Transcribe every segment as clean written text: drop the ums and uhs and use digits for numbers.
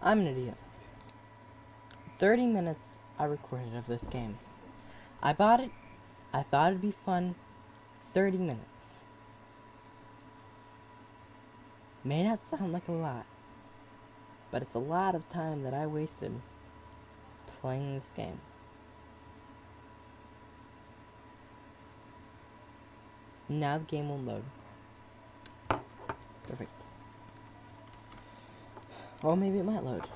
I'm an idiot. 30 minutes I recorded of this game. I bought it. I thought it'd be fun. 30 minutes. May not sound like a lot, but it's a lot of time that I wasted playing this game. Now the game will load. Perfect. Or maybe it might load.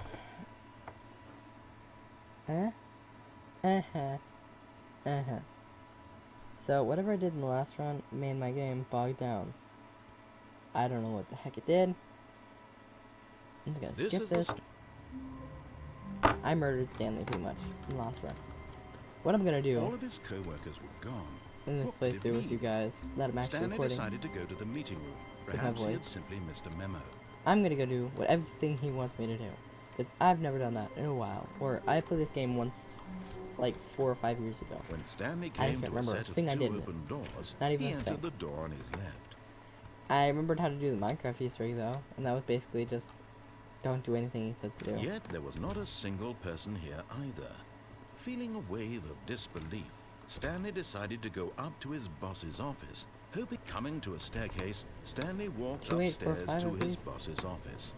So whatever I did in the last run made my game bog down. I don't know what the heck it did. I'm just gonna skip this. I murdered Stanley pretty much in the last run. What I'm gonna do All of his co-workers were gone. in this playthrough with you guys that I'm actually Stanley recording, decided to go to the meeting room. with my Perhaps he had voice. simply missed a memo. I'm gonna go do everything he wants me to do. Because I've never done that in a while. Or I played this game once, like 4 or 5 years ago. When Stanley I came can't to a remember set a of thing I two did. open doors, Not even he a entered thing. the door on his left. I remembered how to do the Minecraft Easter egg though, and that was basically just don't do anything he says to do. Yet there was not a single person here either. Feeling a wave of disbelief, Stanley decided to go up to his boss's office. Hoping coming to a staircase, Stanley walked 2, 8, 4, upstairs 5, to I his believe. boss's office.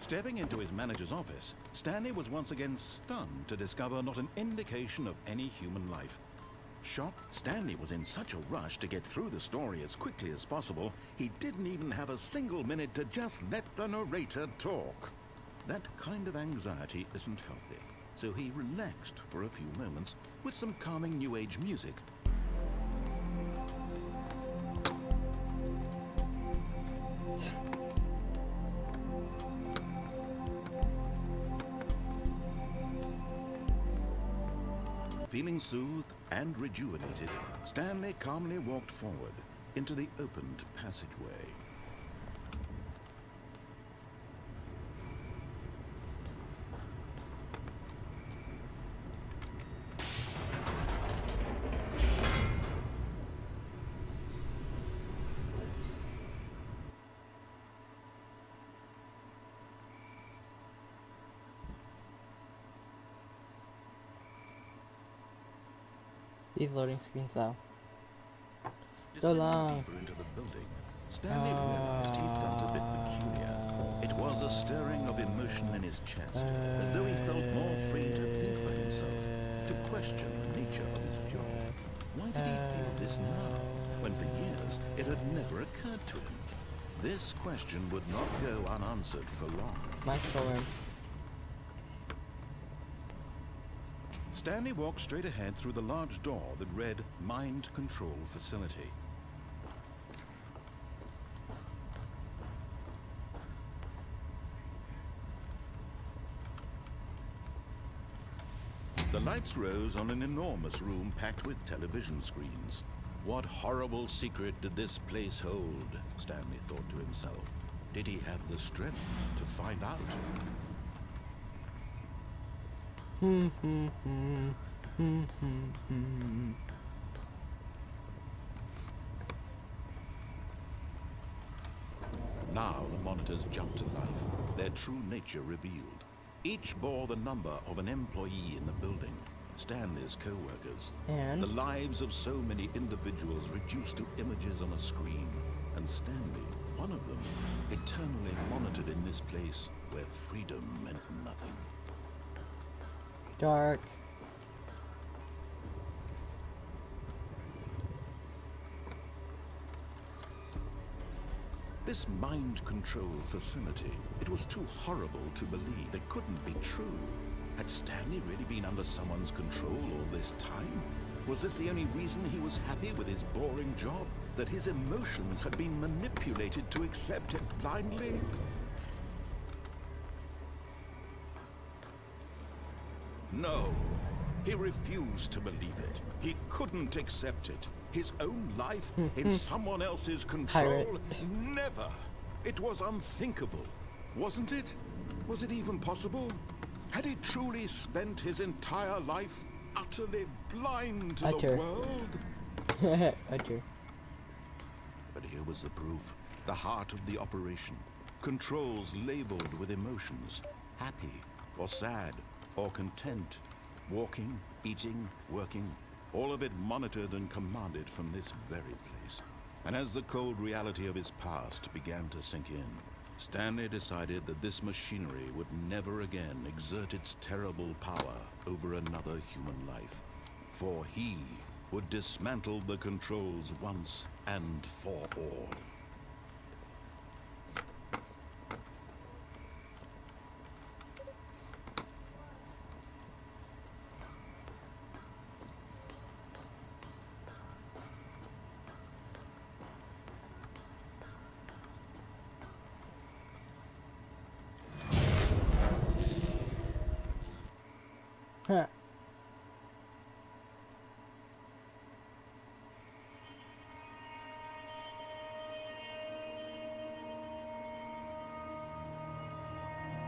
Stepping into his manager's office, Stanley was once again stunned to discover not an indication of any human life. Shocked, Stanley was in such a rush to get through the story as quickly as possible, he didn't even have a single minute to just let the narrator talk. That kind of anxiety isn't healthy, so he relaxed for a few moments with some calming New Age music. Feeling soothed and rejuvenated, Stanley calmly walked forward into the opened passageway. These loading screens though. So Descending long. deeper into the building, Stanley realized he felt a bit peculiar. It was a stirring of emotion in his chest, as though he felt more free to think for himself, to question the nature of his job. Why did he feel this now, when for years it had never occurred to him? This question would not go unanswered for long. My controller. Stanley walked straight ahead through the large door that read Mind Control Facility. The lights rose on an enormous room packed with television screens. What horrible secret did this place hold? Stanley thought to himself. Did he have the strength to find out? Now the monitors jumped to life, their true nature revealed. Each bore the number of an employee in the building, Stanley's co-workers. And? The lives of so many individuals reduced to images on a screen. And Stanley, one of them, eternally monitored in this place where freedom meant nothing. Dark. This mind control facility, it was too horrible to believe. It couldn't be true. Had Stanley really been under someone's control all this time? Was this the only reason he was happy with his boring job? That his emotions had been manipulated to accept it blindly? No, he refused to believe it. He couldn't accept it. His own life in someone else's control? Pirate. Never. It was unthinkable, wasn't it? Was it even possible? Had he truly spent his entire life utterly blind to the Utter. world? Utter. But here was the proof. The heart of the operation. Controls labeled with emotions. Happy, or sad, or content. Walking, eating, working. All of it monitored and commanded from this very place. And as the cold reality of his past began to sink in, Stanley decided that this machinery would never again exert its terrible power over another human life. For he would dismantle the controls once and for all. Huh.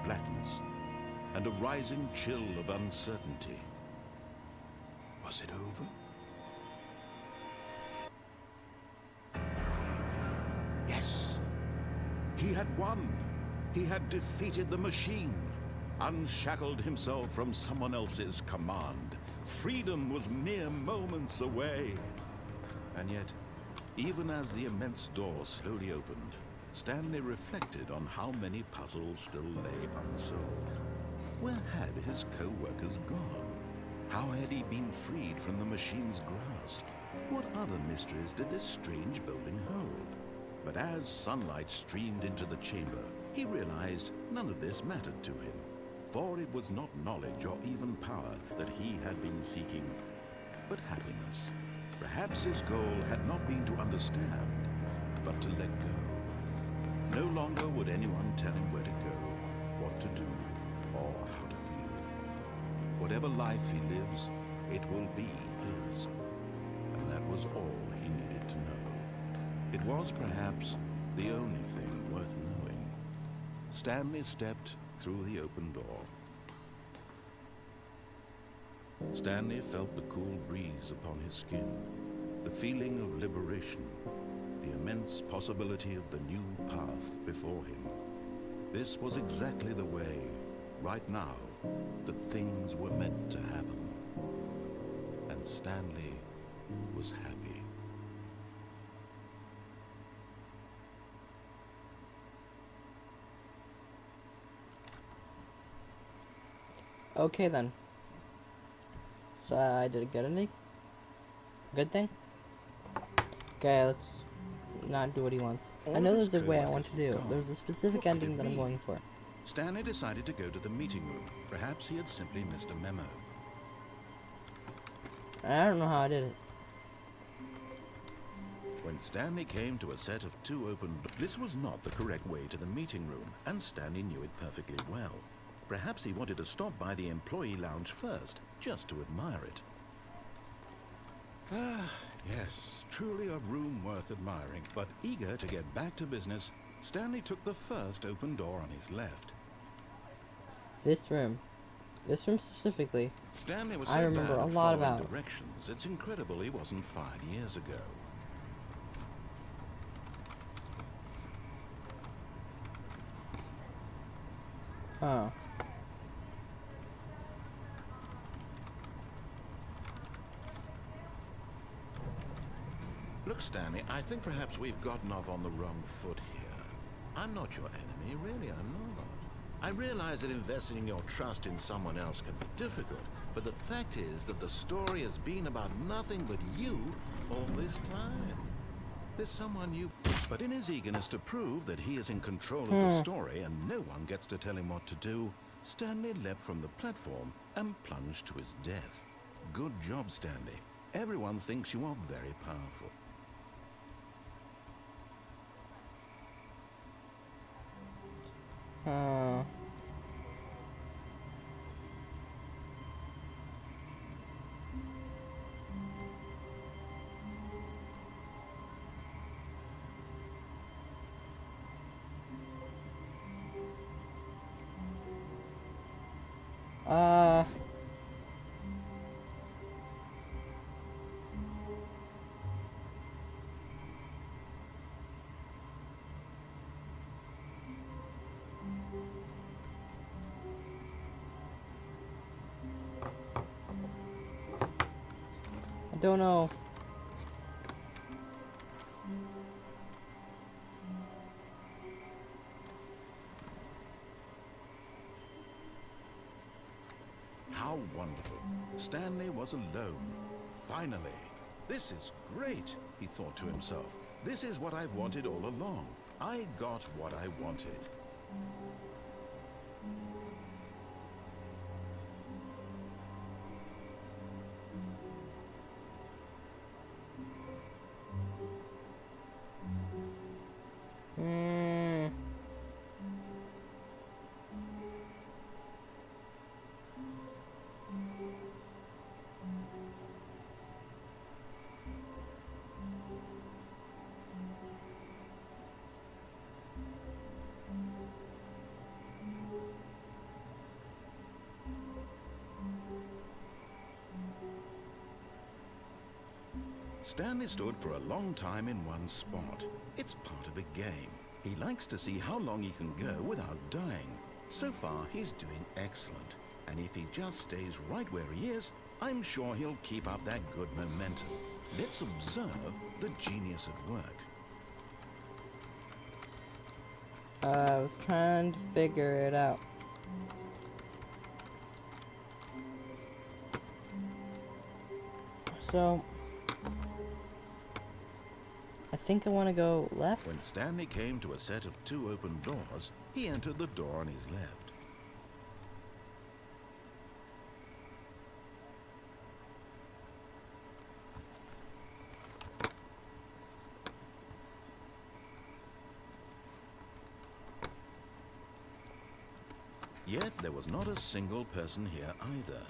Blackness and a rising chill of uncertainty. Was it over? Yes! He had won! He had defeated the machine! Unshackled himself from someone else's command. Freedom was mere moments away. And yet, even as the immense door slowly opened, Stanley reflected on how many puzzles still lay unsolved. Where had his co-workers gone? How had he been freed from the machine's grasp? What other mysteries did this strange building hold? But as sunlight streamed into the chamber, he realized none of this mattered to him. For it was not knowledge or even power that he had been seeking, but happiness. Perhaps his goal had not been to understand, but to let go. No longer would anyone tell him where to go, what to do, or how to feel. Whatever life he lives, it will be his. And that was all he needed to know. It was perhaps the only thing worth knowing. Stanley stepped through the open door. Stanley felt the cool breeze upon his skin, the feeling of liberation, the immense possibility of the new path before him. This was exactly the way, right now, that things were meant to happen. And Stanley was happy. Okay then. So I did a good ending? Good thing? Okay, let's not do what he wants. I know there's a way I want to do. There's a specific ending that I'm going for. Stanley decided to go to the meeting room. Perhaps he had simply missed a memo. I don't know how I did it. When Stanley came to a set of two open doors, this was not the correct way to the meeting room, and Stanley knew it perfectly well. Perhaps he wanted to stop by the employee lounge first, just to admire it. Ah, yes, truly a room worth admiring. But eager to get back to business, Stanley took the first open door on his left. This room specifically, Stanley was I remember a lot about. Directions. It's incredible he wasn't fired years ago. Huh. Look, Stanley, I think perhaps we've gotten off on the wrong foot here. I'm not your enemy, really, I'm not. I realize that investing your trust in someone else can be difficult, but the fact is that the story has been about nothing but you all this time. There's someone you... But in his eagerness to prove that he is in control of the story and no one gets to tell him what to do, Stanley leapt from the platform and plunged to his death. Good job, Stanley. Everyone thinks you are very powerful. Don't know. How wonderful. Stanley was alone. Finally. This is great, he thought to himself. This is what I've wanted all along. I got what I wanted. Stanley stood for a long time in one spot. It's part of a game. He likes to see how long he can go without dying. So far, he's doing excellent. And if he just stays right where he is, I'm sure he'll keep up that good momentum. Let's observe the genius at work. I was trying to figure it out. So, I think I want to go left. When Stanley came to a set of 2 open doors, he entered the door on his left. Yet there was not a single person here either.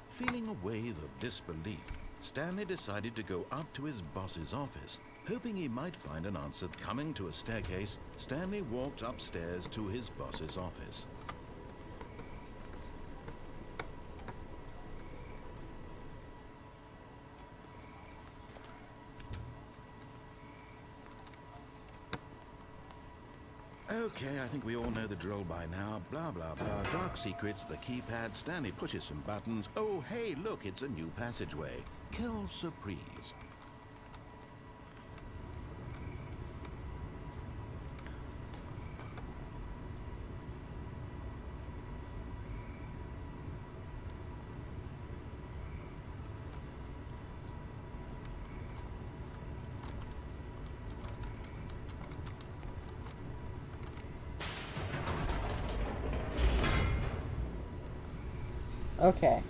Feeling a wave of disbelief, Stanley decided to go up to his boss's office. Hoping he might find an answer coming to a staircase, Stanley walked upstairs to his boss's office. Okay, I think we all know the drill by now. Blah, blah, blah. Dark secrets, the keypad. Stanley pushes some buttons. Oh, hey, look, it's a new passageway. Quelle surprise. Okay.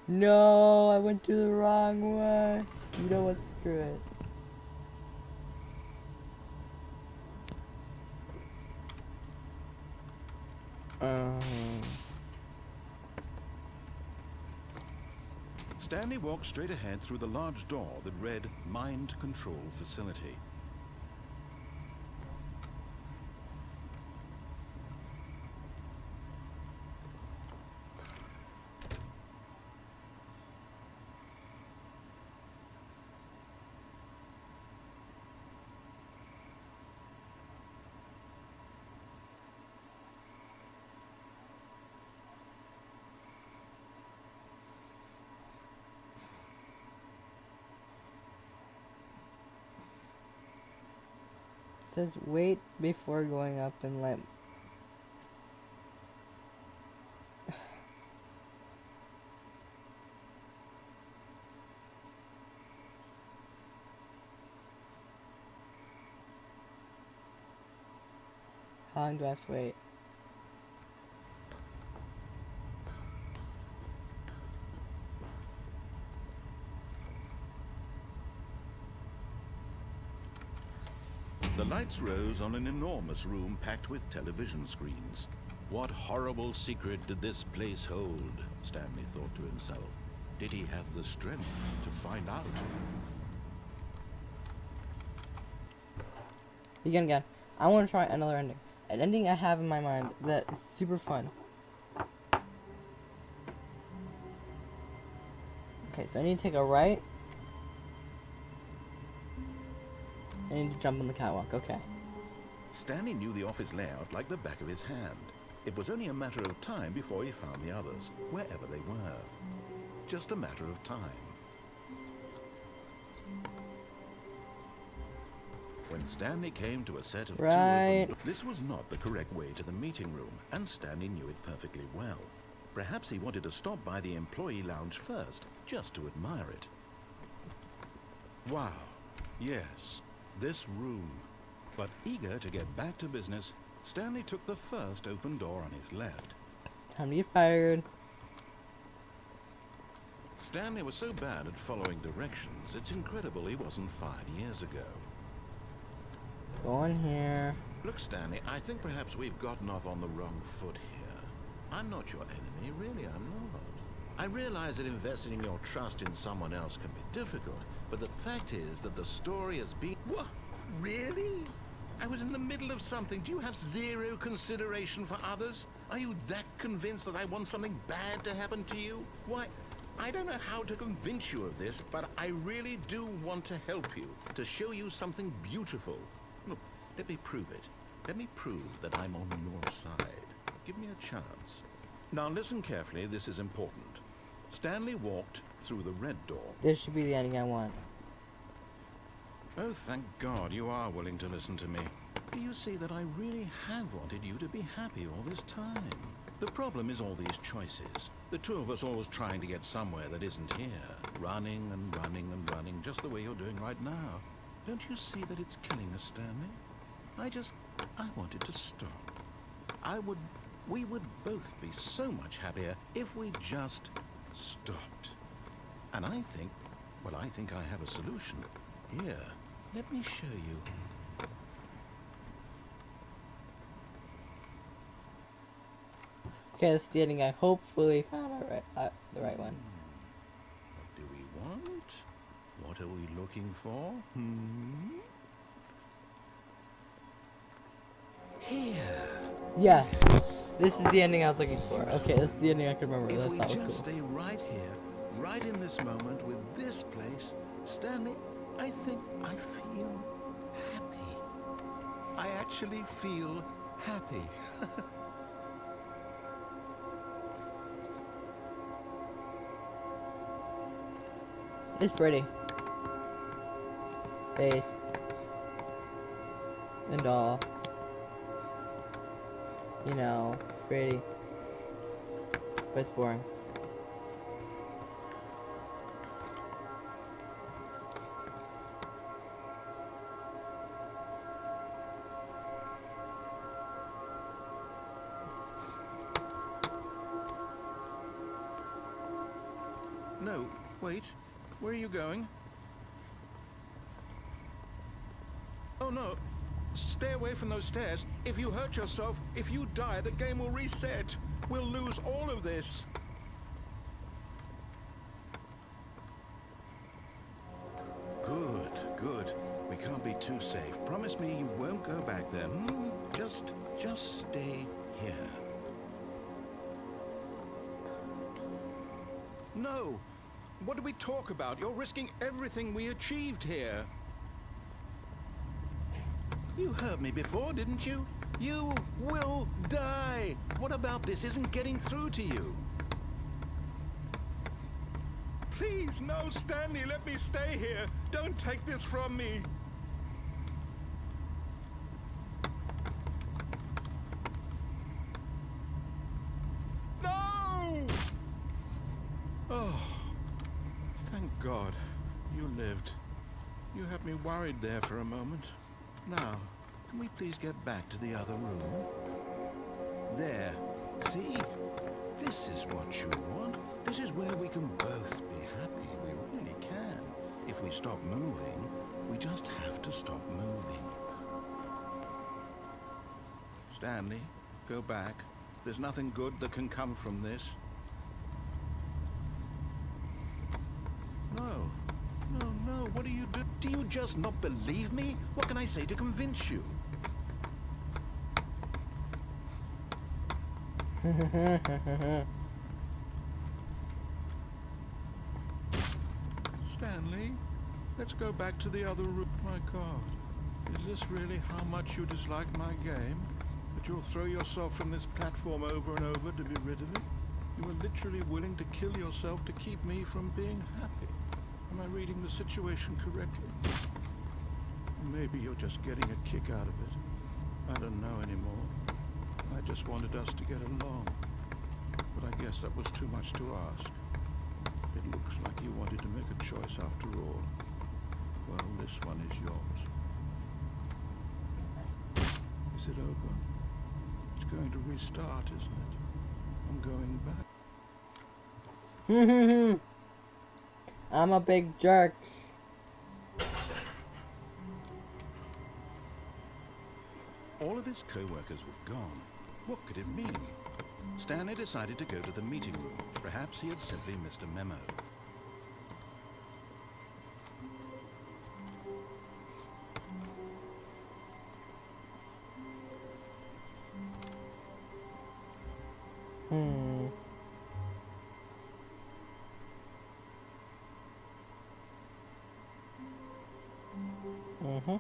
No, I went to the wrong way. You know what? Screw it. Stanley walked straight ahead through the large door that read Mind Control Facility. Says wait before going up and let. How long do I have to wait? The lights rose on an enormous room packed with television screens. What horrible secret did this place hold? Stanley thought to himself. Did he have the strength to find out? Again. I want to try another ending. An ending I have in my mind that's super fun. Okay, so I need to take a right. I need to jump on the catwalk, okay. Stanley knew the office layout like the back of his hand. It was only a matter of time before he found the others, wherever they were. Just a matter of time. When Stanley came to a set of two of them, this was not the correct way to the meeting room, and Stanley knew it perfectly well. Perhaps he wanted to stop by the employee lounge first, just to admire it. Wow, yes, this room. But eager to get back to business, Stanley took the first open door on his left. Time to get fired. Stanley was so bad at following directions, it's incredible he wasn't fired years ago. Go in here. Look, Stanley, I think perhaps we've gotten off on the wrong foot here. I'm not your enemy, really, I'm not. I realize that investing your trust in someone else can be difficult, but the fact is that the story has been... What? Really? I was in the middle of something. Do you have zero consideration for others? Are you that convinced that I want something bad to happen to you? Why, I don't know how to convince you of this, but I really do want to help you, to show you something beautiful. Look, let me prove it. Let me prove that I'm on your side. Give me a chance. Now listen carefully, this is important. Stanley walked through the red door. This should be the ending I want. Oh, thank God you are willing to listen to me. Do you see that I really have wanted you to be happy all this time? The problem is all these choices. The two of us always trying to get somewhere that isn't here. Running and running and running, just the way you're doing right now. Don't you see that it's killing us, Stanley? I wanted to stop. We would both be so much happier if we just stopped. And I think I have a solution. Here, let me show you. Okay, that's the ending. I hopefully found the right one. What do we want? What are we looking for? Here. Yes. This is the ending I was looking for. Okay, this is the ending I could remember. If That we was just cool. stay right here, right in this moment with this place, Stanley, I think I feel happy. I actually feel happy. It's pretty. Space. And all. You know, pretty. But it's boring. No, wait. Where are you going? Oh no. Stay away from those stairs. If you hurt yourself, if you die, the game will reset. We'll lose all of this. Good, good. We can't be too safe. Promise me you won't go back there. Just stay here. No! What did we talk about? You're risking everything we achieved here. You heard me before, didn't you? You will die! What about this isn't getting through to you? Please, no, Stanley, let me stay here. Don't take this from me. No! Oh, thank God you lived. You had me worried there for a moment. Now, can we please get back to the other room? There. See? This is what you want. This is where we can both be happy. We really can. If we stop moving, we just have to stop moving. Stanley, go back. There's nothing good that can come from this. No. No, no, what do you do? Do you just not believe me? What can I say to convince you? Stanley, let's go back to the other room. My God, is this really how much you dislike my game? That you'll throw yourself from this platform over and over to be rid of it? You were literally willing to kill yourself to keep me from being happy. Am I reading the situation correctly? Maybe you're just getting a kick out of it. I don't know anymore. I just wanted us to get along. But I guess that was too much to ask. It looks like you wanted to make a choice after all. Well, this one is yours. Is it over? It's going to restart, isn't it? I'm going back. I'm a big jerk. All of his co-workers were gone. What could it mean? Stanley decided to go to the meeting room. Perhaps he had simply missed a memo. Mm-hmm.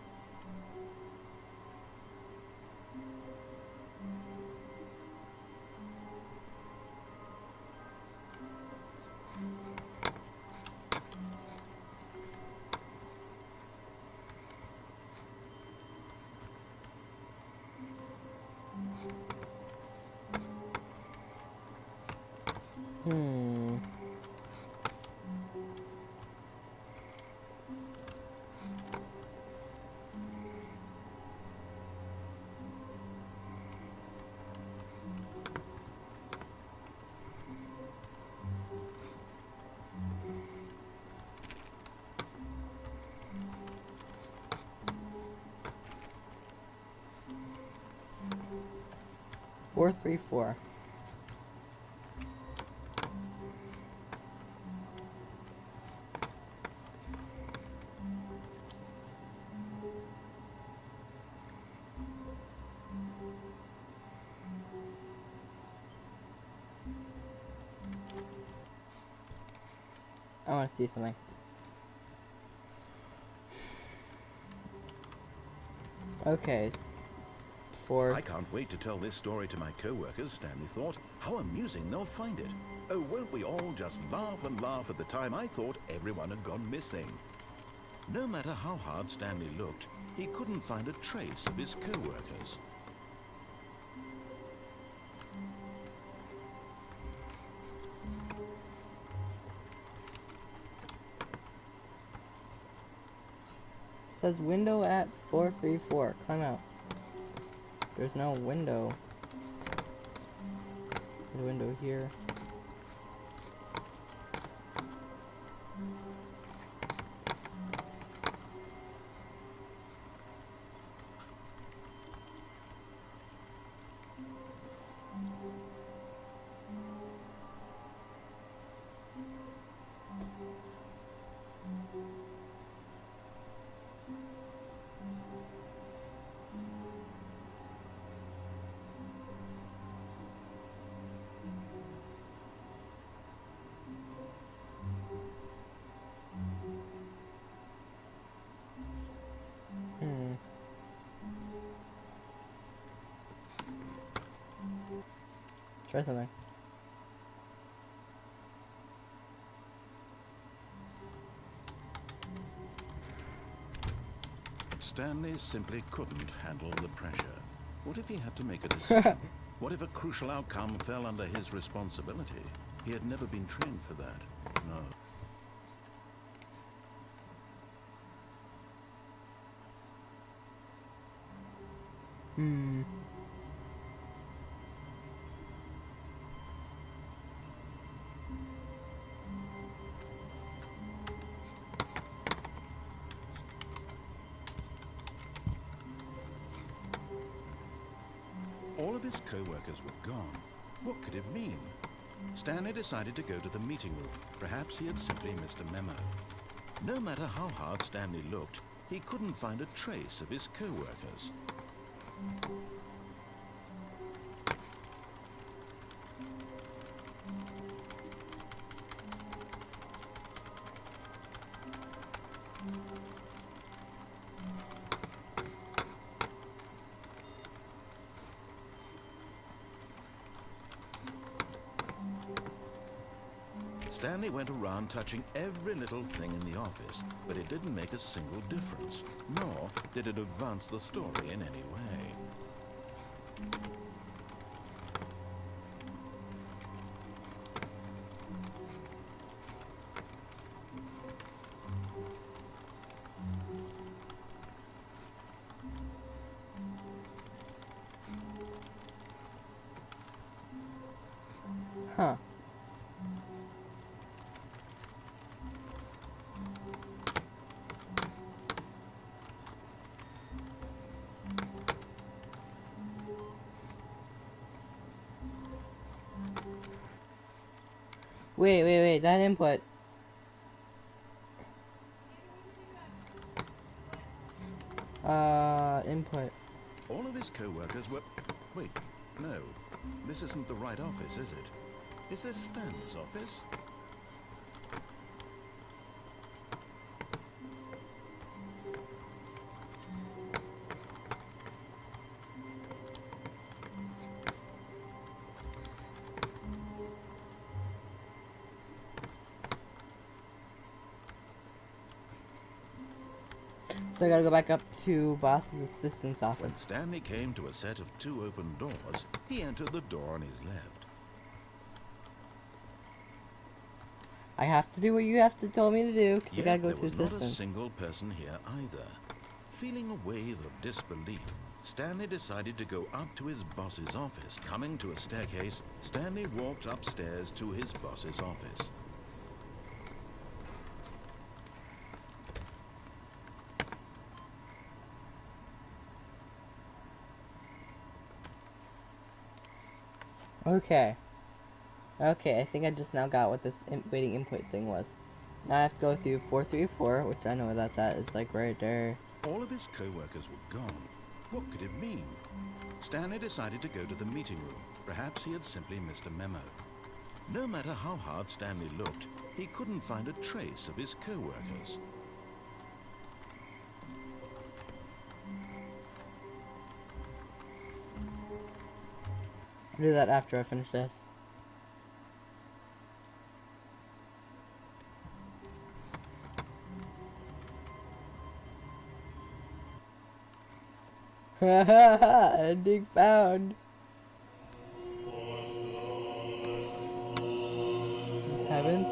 Hmm. 434. I want to see something. Okay. I can't wait to tell this story to my co-workers, Stanley thought. How amusing they'll find it. Oh, won't we all just laugh and laugh at the time I thought everyone had gone missing. No matter how hard Stanley looked, he couldn't find a trace of his co-workers. It says window at 434. Climb out. There's no window. There's a window here. Try something. Stanley simply couldn't handle the pressure. What if he had to make a decision? What if a crucial outcome fell under his responsibility? He had never been trained for that. No. All of his co-workers were gone. What could it mean? Stanley decided to go to the meeting room. Perhaps he had simply missed a memo. No matter how hard Stanley looked, he couldn't find a trace of his co-workers. Stanley went around touching every little thing in the office, but it didn't make a single difference, nor did it advance the story in any way. Huh. Wait, that input. Input. All of his co-workers were... Wait, no. This isn't the right office, is it? Is this Stanley's office? So I gotta go back up to BoS's assistant's When office. Stanley came to a set of 2 open doors, he entered the door on his left. I have to do what you have to tell me to do, because you gotta go there to was not a assistants. single person here either. Feeling a wave of disbelief, Stanley decided to go up to his boss's office. Coming to a staircase, Stanley walked upstairs to his boss's office. Okay, I think I just now got what this waiting input thing was. Now I have to go through 434, which I know where that's at. It's like right there. All of his co-workers were gone. What could it mean? Stanley decided to go to the meeting room. Perhaps he had simply missed a memo. No matter how hard Stanley looked, he couldn't find a trace of his co-workers. I'll do that after I finish this. Haha, ending found. It's heaven.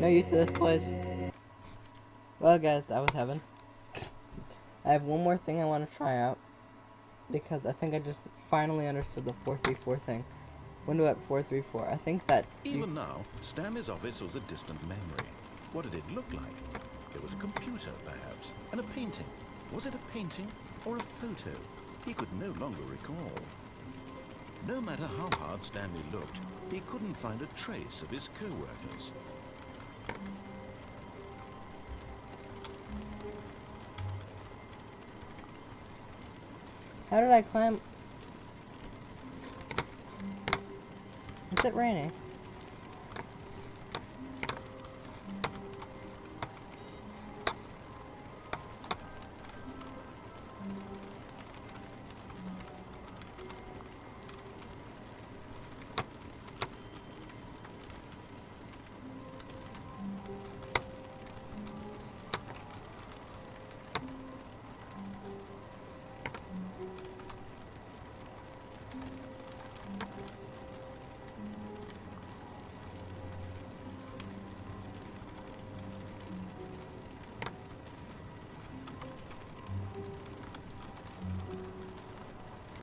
No use of this place. Well, guys, that was heaven. I have one more thing I want to try out, because I think I just finally understood the 434 thing. Window at 434. I think that... Even now, Stanley's office was a distant memory. What did it look like? There was a computer, perhaps, and a painting. Was it a painting or a photo? He could no longer recall. No matter how hard Stanley looked, he couldn't find a trace of his co-workers. How did I climb? Is it raining?